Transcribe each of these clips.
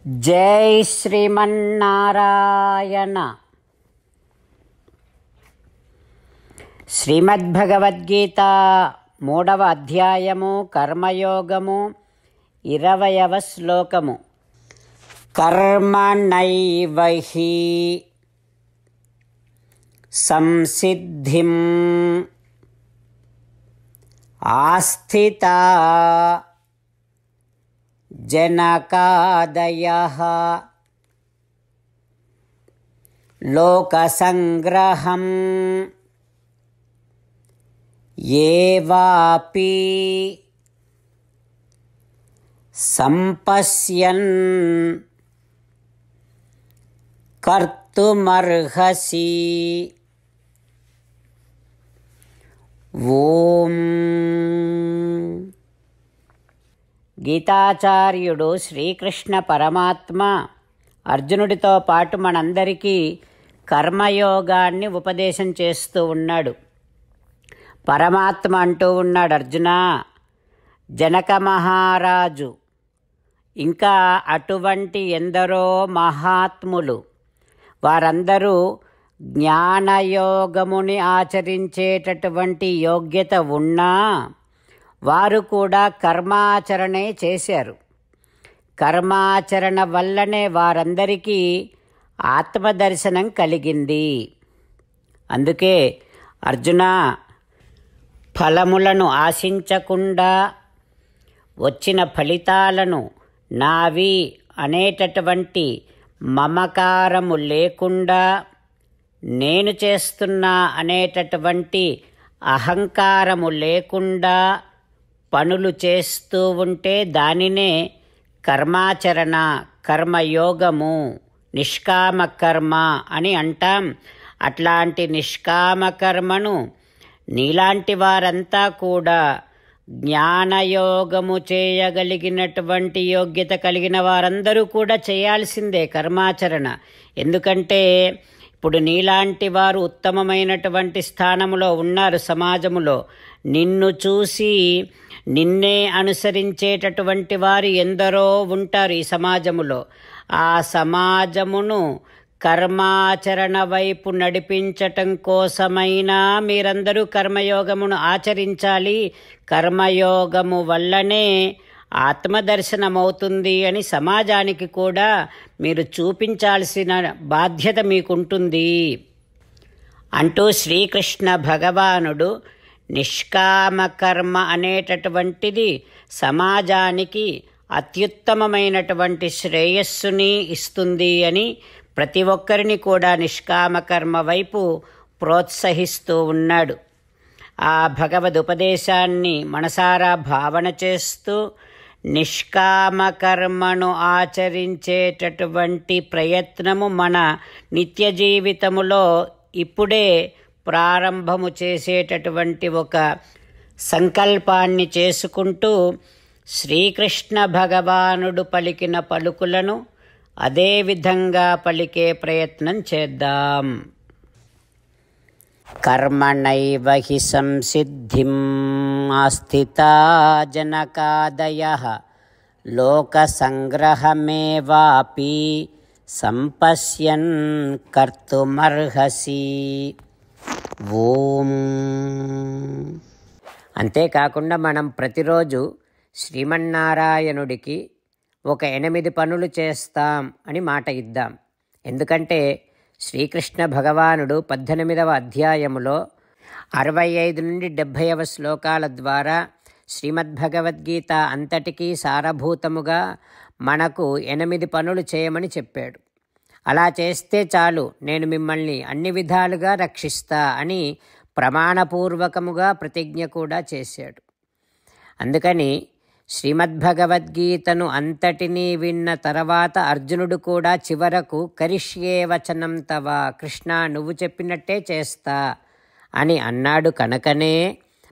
జై శ్రీమన్నారాయణ. శ్రీమద్భగవద్గీత 3వ అధ్యాయము కర్మయోగము 20వ శ్లోకము. కర్మణైవ హి సంసిద్ధిం ఆస్థితా జనకాదయః లోకసంగ్రహం ఏవాపి సంపశ్యన్ కర్తుమర్హసి. ఓం. గీతాచార్యుడు శ్రీకృష్ణ పరమాత్మ అర్జునుడితో పాటు మనందరికీ కర్మయోగాన్ని ఉపదేశం చేస్తూ ఉన్నాడు. పరమాత్మ అంటూ ఉన్నాడు, అర్జున, జనక మహారాజు ఇంకా అటువంటి ఎందరో మహాత్ములు వారందరూ జ్ఞానయోగముని ఆచరించేటటువంటి యోగ్యత ఉన్నా వారు కూడా కర్మాచరణే చేశారు. కర్మాచరణ వల్లనే వారందరికీ ఆత్మదర్శనం కలిగింది. అందుకే అర్జున, ఫలములను ఆశించకుండా వచ్చిన ఫలితాలను నావి అనేటటువంటి మమకారము లేకుండా, నేను చేస్తున్నా అనేటటువంటి అహంకారము లేకుండా పనులు చేస్తూ ఉంటే దానినే కర్మాచరణ, కర్మయోగము, నిష్కామ కర్మ అని అంటాం. అట్లాంటి నిష్కామ కర్మను నీలాంటి వారంతా కూడా జ్ఞానయోగము చేయగలిగినటువంటి యోగ్యత కలిగిన వారందరూ కూడా చేయాల్సిందే కర్మాచరణ. ఎందుకంటే ఇప్పుడు నీలాంటి వారు ఉత్తమమైనటువంటి స్థానములో ఉన్నారు సమాజములో. నిన్ను చూసి నిన్నే అనుసరించేటటువంటి వారు ఎందరో ఉంటారు ఈ సమాజములో. ఆ సమాజమును కర్మాచరణ వైపు నడిపించటం కోసమైనా మీరందరూ కర్మయోగమును ఆచరించాలి. కర్మయోగము వల్లనే ఆత్మదర్శనమవుతుంది అని సమాజానికి కూడా మీరు చూపించాల్సిన బాధ్యత మీకుంటుంది అంటూ శ్రీకృష్ణ భగవానుడు నిష్కామ కర్మ అనేటటువంటిది సమాజానికి అత్యుత్తమమైనటువంటి శ్రేయస్సుని ఇస్తుంది అని ప్రతి ఒక్కరిని కూడా నిష్కామ కర్మ వైపు ప్రోత్సహిస్తూ ఉన్నాడు. ఆ భగవద్ ఉపదేశాన్ని మనసారా భావన చేస్తూ నిష్కామ కర్మను ఆచరించేటటువంటి ప్రయత్నము మన నిత్య జీవితములో ఇప్పుడే ప్రారంభము చేసేటటువంటి ఒక సంకల్పాన్ని చేసుకుంటూ శ్రీకృష్ణ భగవానుడు పలికిన పలుకులను అదే విధంగా పలికే ప్రయత్నం చేద్దాం. కర్మణైవ హి సంసిద్ధిం ఆస్థితా జనకాదయః లోకసంగ్రహమేవాపి సంపశ్యన్ కర్తుమర్హసి. ఓం. అంతేకాకుండా మనం ప్రతిరోజు శ్రీమన్నారాయణుడికి ఒక 8 పనులు చేస్తాం అని మాట ఇద్దాం. ఎందుకంటే శ్రీకృష్ణ భగవానుడు 18వ అధ్యాయములో 65 నుండి 70వ శ్లోకాల ద్వారా శ్రీమద్భగవద్గీత అంతటికీ సారభూతముగా మనకు 8 పనులు చేయమని చెప్పాడు. అలా చేస్తే చాలు, నేను మిమ్మల్ని అన్ని విధాలుగా రక్షిస్తా అని ప్రమాణపూర్వకముగా ప్రతిజ్ఞ కూడా చేశాడు. అందుకని శ్రీమద్భగవద్గీతను అంతటినీ విన్న తర్వాత అర్జునుడు కూడా చివరకు కరిష్యే వచనం తవ, కృష్ణ నువ్వు చెప్పినట్టే చేస్తా అని అన్నాడు. కనుకనే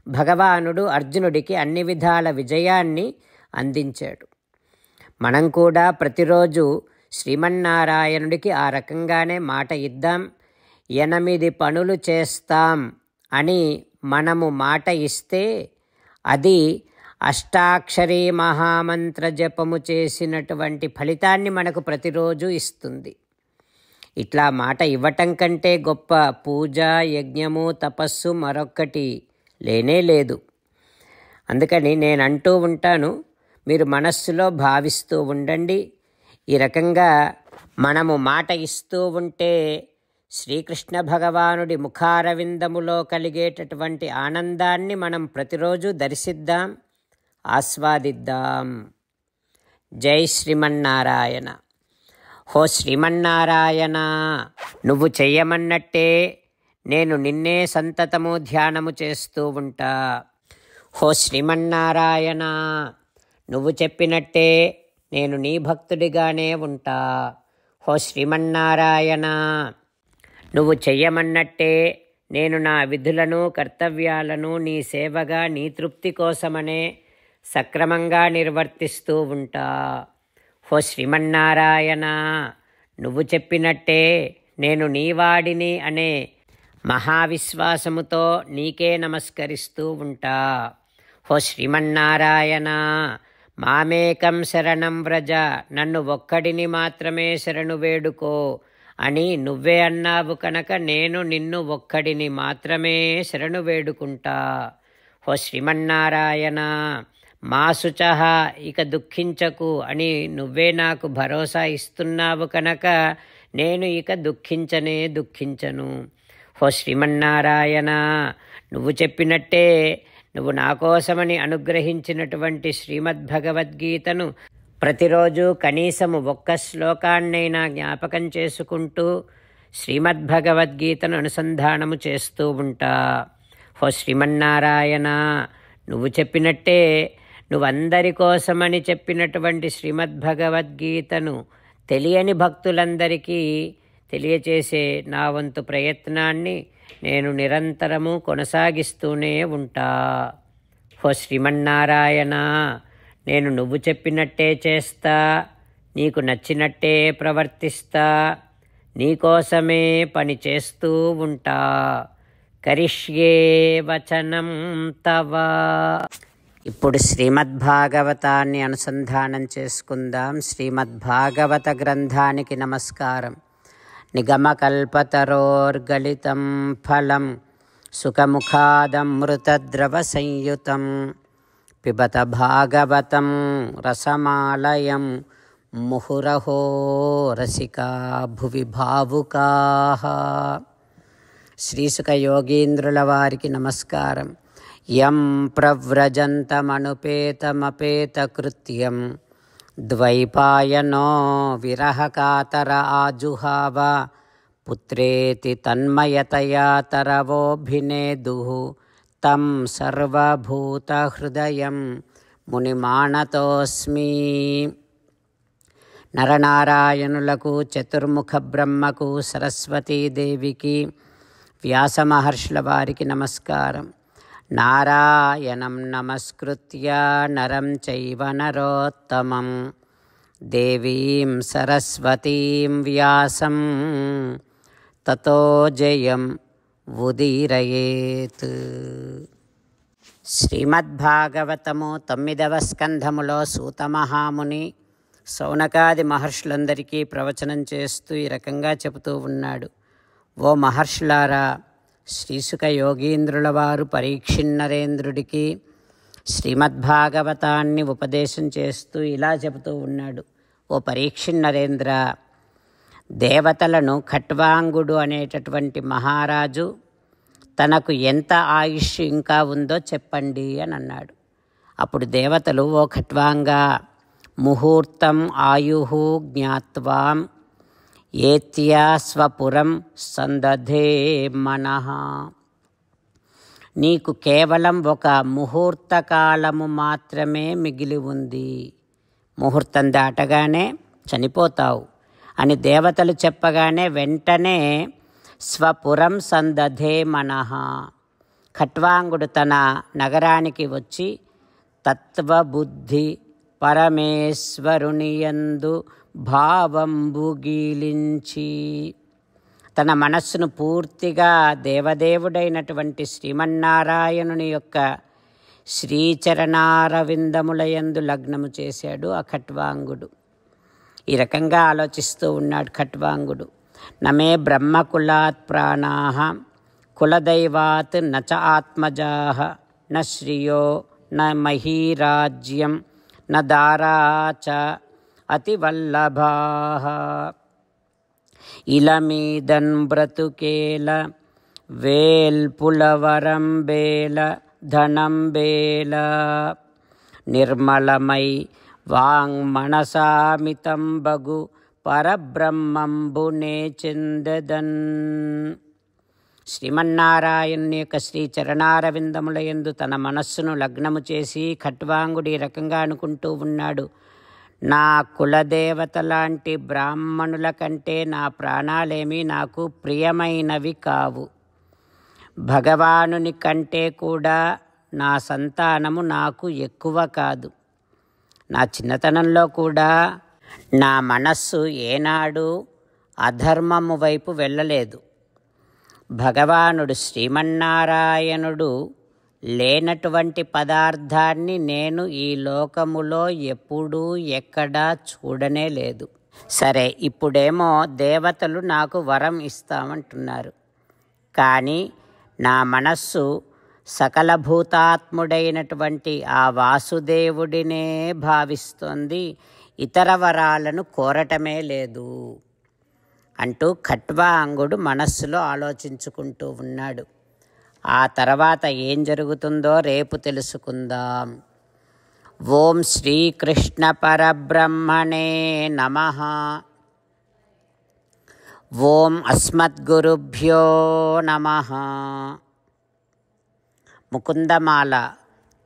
భగవానుడు అర్జునుడికి అన్ని విధాల విజయాన్ని అందించాడు. మనం కూడా ప్రతిరోజు శ్రీమన్నారాయణుడికి ఆ రకంగానే మాట ఇద్దాం. 8 పనులు చేస్తాం అని మనము మాట ఇస్తే అది అష్టాక్షరీ మహామంత్ర జపము చేసినటువంటి ఫలితాన్ని మనకు ప్రతిరోజు ఇస్తుంది. ఇట్లా మాట ఇవ్వటం కంటే గొప్ప పూజ, యజ్ఞము, తపస్సు మరొక్కటి లేనే లేదు. అందుకని నేను అంటూ ఉంటాను, మీరు మనస్సులో భావిస్తూ ఉండండి. ఈ రకంగా మనము మాట ఇస్తూ ఉంటే శ్రీకృష్ణ భగవానుడి ముఖారవిందములో కలిగేటటువంటి ఆనందాన్ని మనం ప్రతిరోజు దర్శిద్దాం, ఆస్వాదిద్దాం. జై శ్రీమన్నారాయణ. హో శ్రీమన్నారాయణ, నువ్వు చెయ్యమన్నట్టే నేను నిన్నే సంతతము ధ్యానము చేస్తూ ఉంటా. హో శ్రీమన్నారాయణ, నువ్వు చెప్పినట్టే నేను నీ భక్తుడిగానే ఉంటా. హో శ్రీమన్నారాయణ, నువ్వు చెయ్యమన్నట్టే నేను నా విధులను, కర్తవ్యాలను నీ సేవగా, నీ తృప్తి కోసమనే సక్రమంగా నిర్వర్తిస్తూ ఉంటా. హో శ్రీమన్నారాయణ, నువ్వు చెప్పినట్టే నేను నీవాడిని అనే మహావిశ్వాసముతో నీకే నమస్కరిస్తూ ఉంటా. హో శ్రీమన్నారాయణ, మామేకం శరణం వ్రజ, నన్ను ఒక్కడిని మాత్రమే శరణు వేడుకో అని నువ్వే అన్నావు కనుక నేను నిన్ను ఒక్కడిని మాత్రమే శరణు వేడుకుంటా. హో శ్రీమన్నారాయణ, మా శుచః, ఇక దుఃఖించకు అని నువ్వే నాకు భరోసా ఇస్తున్నావు కనుక నేను ఇక దుఃఖించను. హో శ్రీమన్నారాయణ, నువ్వు చెప్పినట్టే నువ్వు నా కోసమని అనుగ్రహించినటువంటి శ్రీమద్భగవద్గీతను ప్రతిరోజు కనీసము ఒక్క శ్లోకాన్నైనా జ్ఞాపకం చేసుకుంటూ శ్రీమద్భగవద్గీతను అనుసంధానము చేస్తూ ఉంటా. హో శ్రీమన్నారాయణ, నువ్వు చెప్పినట్టే నువ్వందరి కోసమని చెప్పినటువంటి శ్రీమద్భగవద్గీతను తెలియని భక్తులందరికీ తెలియచేసే నా వంతు ప్రయత్నాన్ని నేను నిరంతరము కొనసాగిస్తూనే ఉంటా. హో శ్రీమన్నారాయణ, నేను నువ్వు చెప్పినట్టే చేస్తా, నీకు నచ్చినట్టే ప్రవర్తిస్తా, నీకోసమే పని చేస్తూ ఉంటా. కరిష్యే వచనం తవ. ఇప్పుడు శ్రీమద్భాగవతాన్ని అనుసంధానం చేసుకుందాం. శ్రీమద్భాగవత గ్రంథానికి నమస్కారం. నిగమకల్పతరోర్గళితం ఫలం సుఖముఖాదమృతద్రవ సంయుతం పిబత భాగవతం రసమాలయం ముహురహో రసికా భువి భావుకాః. శ్రీసుఖ యోగీంద్రుల వారికి నమస్కారం. యం ప్రవ్రజంతమనుపేతమపేతకృత్యం ద్వైపాయనో విరహకాతర ఆజుహావ పుత్రేతి తన్మయతయా తరవోభినేదుః తం సర్వభూతహృదయం మునిమానతోస్మి. నరనారాయణులకు, చతుర్ముఖ బ్రహ్మకు, సరస్వతీదేవికి, వ్యాసమహర్షుల వారికి నమస్కారం. నారాయణం నమస్కృత్య నరం చైవ నరోత్తమం దేవీం సరస్వతీం వ్యాసం తతో జయం ఉదీరయేత్. శ్రీమద్భాగవతము 9వ స్కంధములో సూతమహాముని శౌనకాది మహర్షులందరికీ ప్రవచనం చేస్తూ ఈ రకంగా చెబుతూ ఉన్నాడు. ఓ మహర్షులారా, శ్రీసుఖ యోగీంద్రుల వారు పరీక్షిన్నరేంద్రుడికి శ్రీమద్భాగవతాన్ని ఉపదేశం చేస్తూ ఇలా చెబుతూ ఉన్నాడు. ఓ పరీక్షిన్నరేంద్ర, దేవతలను ఖట్వాంగుడు అనేటటువంటి మహారాజు తనకు ఎంత ఆయుష్ ఇంకా ఉందో చెప్పండి అని అన్నాడు. అప్పుడు దేవతలు, ఓ ఖట్వాంగా, ముహూర్తం ఆయుః జ్ఞాత్వాం ఏత్యా స్వపురం సందధే మనః. నీకు కేవలం ఒక ముహూర్త కాలము మాత్రమే మిగిలి ఉంది, ముహూర్తం దాటగానే చనిపోతావు అని దేవతలు చెప్పగానే వెంటనే స్వపురం సందధే మనః, ఖట్వాంగుడు తన నగరానికి వచ్చి తత్వబుద్ధి పరమేశ్వరునియందు భావంబు గీలించి తన మనస్సును పూర్తిగా దేవదేవుడైనటువంటి శ్రీమన్నారాయణుని యొక్క శ్రీచరణారవిందములయందు లగ్నము చేశాడు ఆ ఖట్వాంగుడు. ఈ రకంగా ఆలోచిస్తూ ఉన్నాడు ఖట్వాంగుడు. నమే బ్రహ్మకులాత్ ప్రాణాః కులదైవాత్ నచ ఆత్మజాః న శ్రియో న మహీరాజ్యం న దారా చ అతివల్లభాః. ఇలమీదన్ బ్రతుకేల వేల్పులవరం బేల ధనం బేల నిర్మలమై వాంగ్మనసామితం బగు పరబ్రహ్మంబునే చెందెదన్. శ్రీమన్నారాయణుని యొక్క శ్రీ చరణారవిందముల యందు తన మనస్సును లగ్నము చేసి ఖట్వాంగుడు ఈ రకంగా అనుకుంటూ ఉన్నాడు. నా కులదేవత లాంటి బ్రాహ్మణుల కంటే నా ప్రాణాలేమీ నాకు ప్రియమైనవి కావు. భగవానుని కంటే కూడా నా సంతానము నాకు ఎక్కువ కాదు. నా చిన్నతనంలో కూడా నా మనస్సు ఏనాడు అధర్మము వైపు వెళ్ళలేదు. భగవానుడు శ్రీమన్నారాయణుడు లేనటువంటి పదార్థాన్ని నేను ఈ లోకములో ఎప్పుడూ ఎక్కడా చూడనే లేదు. సరే, ఇప్పుడేమో దేవతలు నాకు వరం ఇస్తామంటున్నారు. కానీ నా మనస్సు సకల భూతాత్ముడైనటువంటి ఆ వాసుదేవుడినే భావిస్తోంది, ఇతర వరాలను కోరటమే లేదు అంటూ ఖట్వాంగుడు మనస్సులో ఆలోచించుకుంటూ ఉన్నాడు. ఆ తర్వాత ఏం జరుగుతుందో రేపు తెలుసుకుందాం. ఓం శ్రీకృష్ణ పరబ్రహ్మణే నమః. ఓం అస్మద్గురుభ్యో నమః. ముకుందమాల.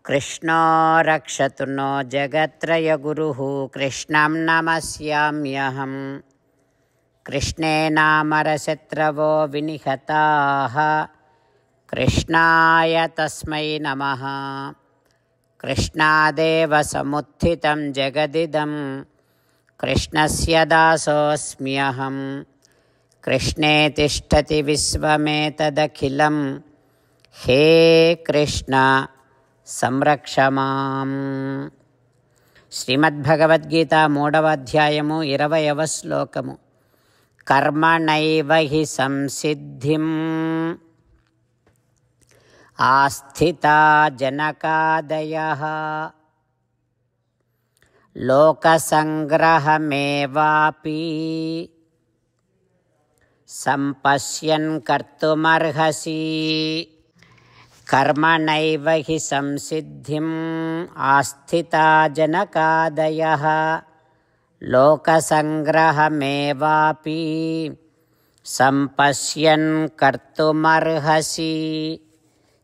కృష్ణో రక్షతు నో జగత్రయ గురుః కృష్ణం నమస్యామ్యహం. కృష్ణే నామరశత్రవో వినిహతాః కృష్ణాయ తస్మై నమః. కృష్ణాదేవ సముత్థితం జగదిదం కృష్ణస్య దాసోऽస్మ్యహం. కృష్ణే తిష్టతి విశ్వమేతదఖిలం హే కృష్ణ సంరక్ష మాం. శ్రీమద్భగవద్గీత 3వ అధ్యాయము 20వ శ్లోకము. కర్మణైవ హి సంసిద్ధిం ఆస్థితా జనకాదయః లోకసంగ్రహమేవాపి సంపశ్యన్ కర్తుమర్హసి. కర్మణైవ హి సంసిద్ధిం ఆస్థితా జనకాదయః లోకసంగ్రహమేవాపి సంపశ్యన్ కర్తుమర్హసి.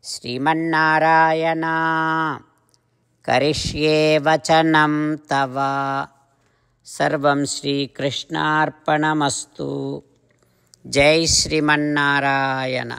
శ్రీమన్నారాయణ కరిష్యే వచనం తవ. సర్వం శ్రీకృష్ణార్పణమస్తు. జై శ్రీమన్నారాయణ.